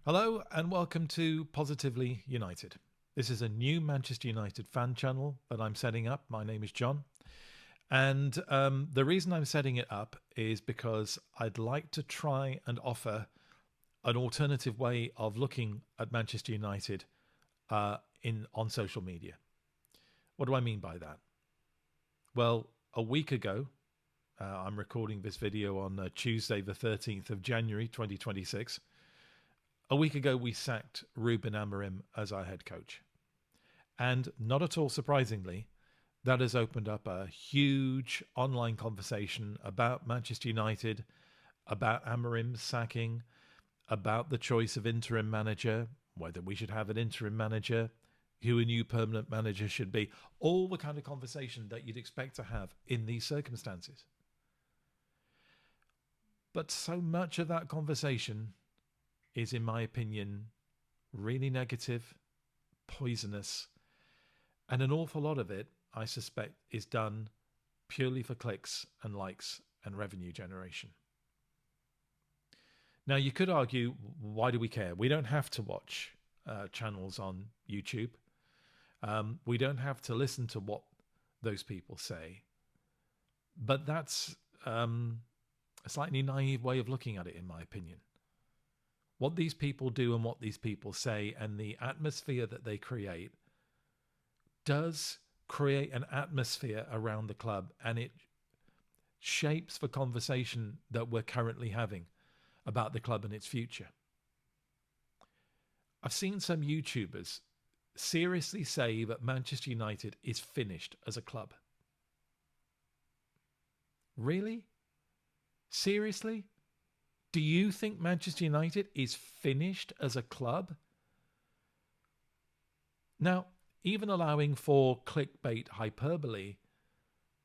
Hello and welcome to Positively United. This is a new Manchester United fan channel that I'm setting up. My name is John. And the reason I'm setting it up is because I'd like to try and offer an alternative way of looking at Manchester United on social media. What do I mean by that? Well, a week ago, I'm recording this video on Tuesday, the 13th of January, 2026. A week ago, we sacked Ruben Amorim as our head coach. And not at all surprisingly, that has opened up a huge online conversation about Manchester United, about Amorim's sacking, about the choice of interim manager, whether we should have an interim manager, who a new permanent manager should be, all the kind of conversation that you'd expect to have in these circumstances. But so much of that conversation is, in my opinion, really negative, poisonous, and an awful lot of it, I suspect, is done purely for clicks and likes and revenue generation. Now, you could argue, why do we care? We don't have to watch channels on YouTube. We don't have to listen to what those people say. But that's a slightly naive way of looking at it, in my opinion. What these people do and what these people say and the atmosphere that they create does create an atmosphere around the club, and it shapes the conversation that we're currently having about the club and its future. I've seen some YouTubers seriously say that Manchester United is finished as a club. Really? Seriously? Do you think Manchester United is finished as a club? Now, even allowing for clickbait hyperbole,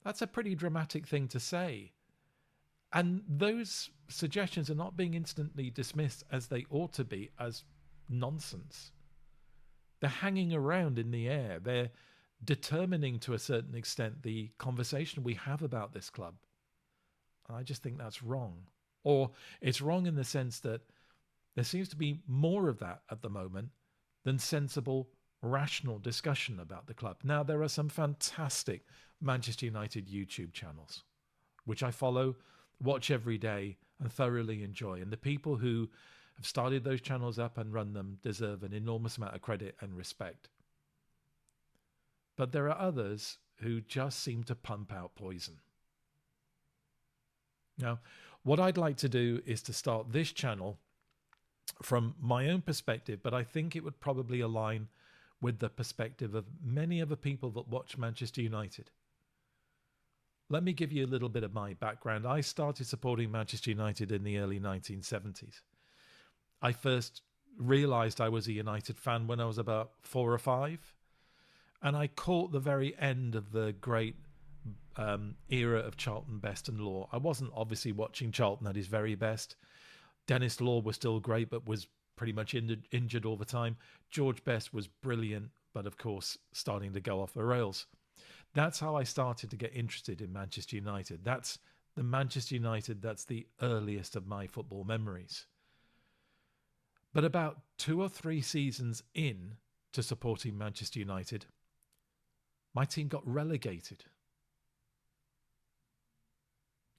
that's a pretty dramatic thing to say. And those suggestions are not being instantly dismissed as they ought to be, as nonsense. They're hanging around in the air. They're determining to a certain extent the conversation we have about this club. I just think that's wrong. Or it's wrong in the sense that there seems to be more of that at the moment than sensible, rational discussion about the club. Now, there are some fantastic Manchester United YouTube channels, which I follow, watch every day, and thoroughly enjoy. And the people who have started those channels up and run them deserve an enormous amount of credit and respect. But there are others who just seem to pump out poison. Now, what I'd like to do is to start this channel from my own perspective, but I think it would probably align with the perspective of many other people that watch Manchester United. Let me give you a little bit of my background. I started supporting Manchester United in the early 1970s. I first realised I was a United fan when I was about 4 or 5, and I caught the very end of the great era of Charlton, Best and Law. I wasn't obviously watching Charlton at his very best. Dennis Law was still great, but was pretty much injured all the time. George Best was brilliant, but of course starting to go off the rails. That's how I started to get interested in Manchester United. That's the Manchester United that's the earliest of my football memories. But about 2 or 3 seasons in to supporting Manchester United, my team got relegated.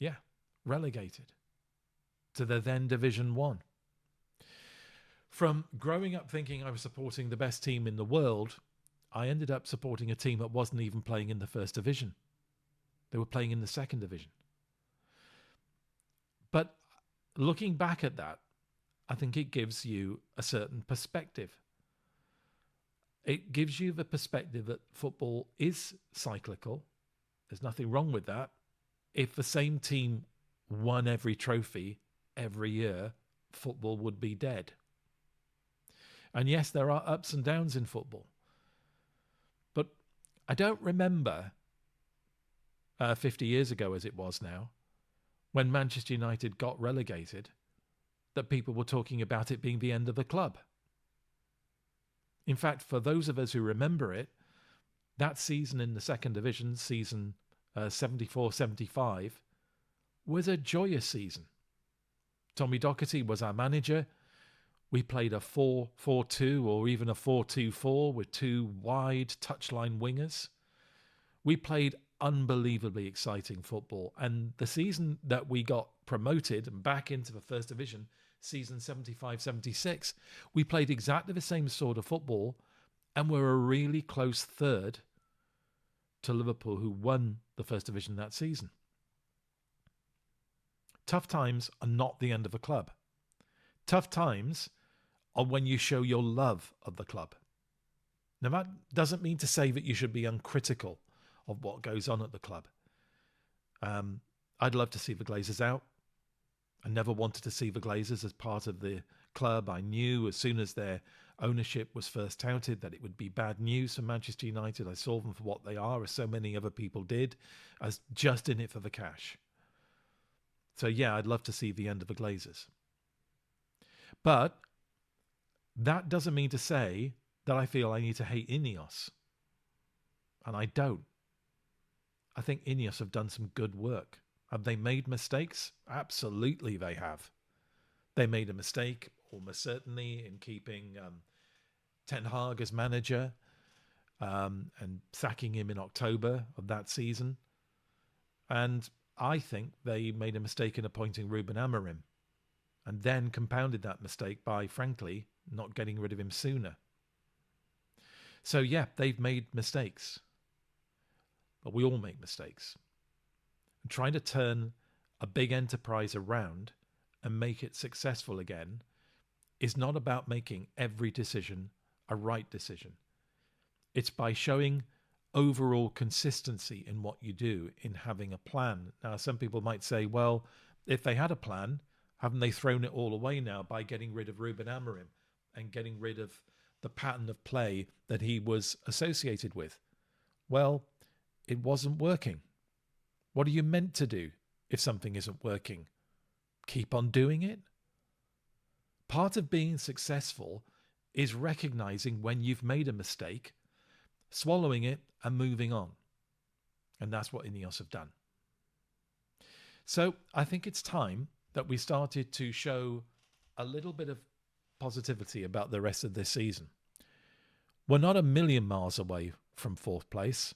Yeah, relegated to the then Division 1. From growing up thinking I was supporting the best team in the world, I ended up supporting a team that wasn't even playing in the first division. They were playing in the second division. But looking back at that, I think it gives you a certain perspective. It gives you the perspective that football is cyclical. There's nothing wrong with that. If the same team won every trophy every year, football would be dead. And yes, there are ups and downs in football. But I don't remember 50 years ago, as it was now, when Manchester United got relegated, that people were talking about it being the end of the club. In fact, for those of us who remember it, that season in the second division, season 74-75, was a joyous season. Tommy Docherty was our manager. We played a 4-4-2 or even a 4-2-4 with two wide touchline wingers. We played unbelievably exciting football. And the season that we got promoted and back into the first division, season 75-76, we played exactly the same sort of football and were a really close third to Liverpool, who won the first division that season. Tough times are not the end of a club. Tough times are when you show your love of the club. Now, that doesn't mean to say that you should be uncritical of what goes on at the club. I'd love to see the Glazers out. I never wanted to see the Glazers as part of the club. I knew as soon as their ownership was first touted that it would be bad news for Manchester United. I saw them for what they are, as so many other people did, as just in it for the cash. So yeah, I'd love to see the end of the Glazers. But that doesn't mean to say that I feel I need to hate Ineos. And I don't. I think Ineos have done some good work. Have they made mistakes? Absolutely they have. They made a mistake, almost certainly, in keeping Ten Hag as manager and sacking him in October of that season. And I think they made a mistake in appointing Ruben Amorim and then compounded that mistake by, frankly, not getting rid of him sooner. So yeah, they've made mistakes. But we all make mistakes. And trying to turn a big enterprise around and make it successful again is not about making every decision a right decision. It's by showing overall consistency in what you do, in having a plan. Now, some people might say, well, if they had a plan, haven't they thrown it all away now by getting rid of Ruben Amorim and getting rid of the pattern of play that he was associated with? Well, it wasn't working. What are you meant to do if something isn't working? Keep on doing it? Part of being successful is recognizing when you've made a mistake, swallowing it and moving on. And that's what Ineos have done. So I think it's time that we started to show a little bit of positivity about the rest of this season. We're not a million miles away from fourth place.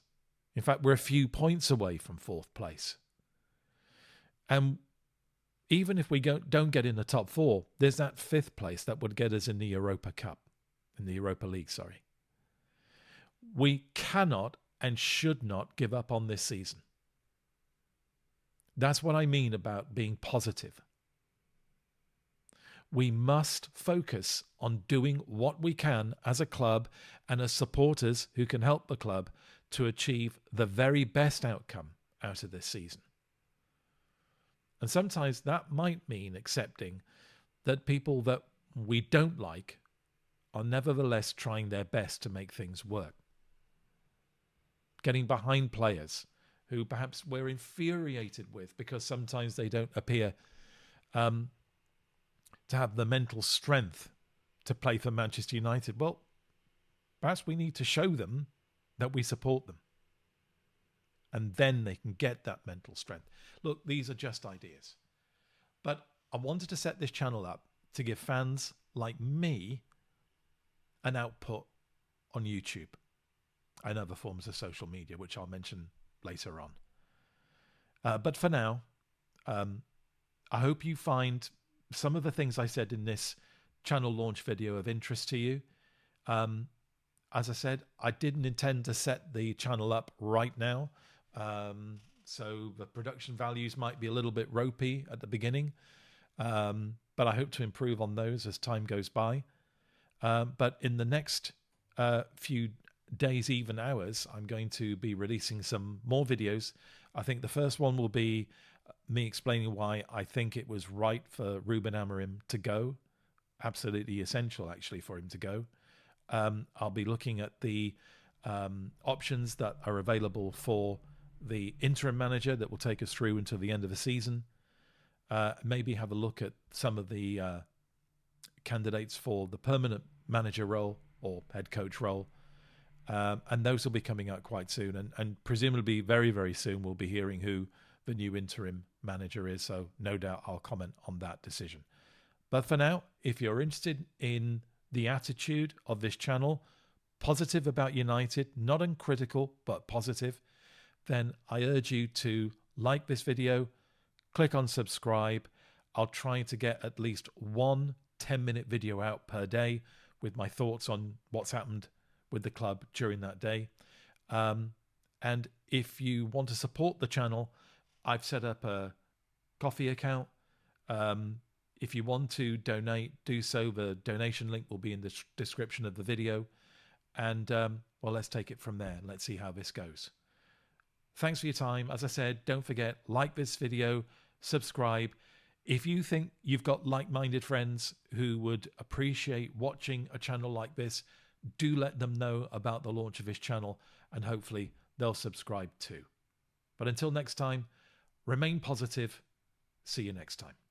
In fact, we're a few points away from fourth place. And even if we don't get in the top four, there's that fifth place that would get us in the Europa Cup, in the Europa League, sorry. We cannot and should not give up on this season. That's what I mean about being positive. We must focus on doing what we can as a club and as supporters who can help the club to achieve the very best outcome out of this season. And sometimes that might mean accepting that people that we don't like are nevertheless trying their best to make things work. Getting behind players who perhaps we're infuriated with because sometimes they don't appear to have the mental strength to play for Manchester United. Well, perhaps we need to show them that we support them. And then they can get that mental strength. Look, these are just ideas. But I wanted to set this channel up to give fans like me an output on YouTube and other forms of social media, which I'll mention later on. But for now, I hope you find some of the things I said in this channel launch video of interest to you. As I said, I didn't intend to set the channel up right now. So the production values might be a little bit ropey at the beginning. But I hope to improve on those as time goes by. But in the next few days, even hours, I'm going to be releasing some more videos. I think the first one will be me explaining why I think it was right for Ruben Amorim to go. Absolutely essential, actually, for him to go. I'll be looking at the options that are available for the interim manager that will take us through until the end of the season. Maybe have a look at some of the candidates for the permanent manager role or head coach role. And those will be coming out quite soon. And presumably very, very soon we'll be hearing who the new interim manager is. So no doubt I'll comment on that decision. But for now, if you're interested in the attitude of this channel, positive about United, not uncritical, but positive, then I urge you to like this video, click on subscribe. I'll try to get at least one 10-minute video out per day with my thoughts on what's happened with the club during that day. And if you want to support the channel, I've set up a coffee account. If you want to donate, do so. The donation link will be in the description of the video. And, well, let's take it from there. Let's see how this goes. Thanks for your time. As I said, don't forget, like this video, subscribe. If you think you've got like-minded friends who would appreciate watching a channel like this, do let them know about the launch of this channel, and hopefully they'll subscribe too. But until next time, remain positive. See you next time.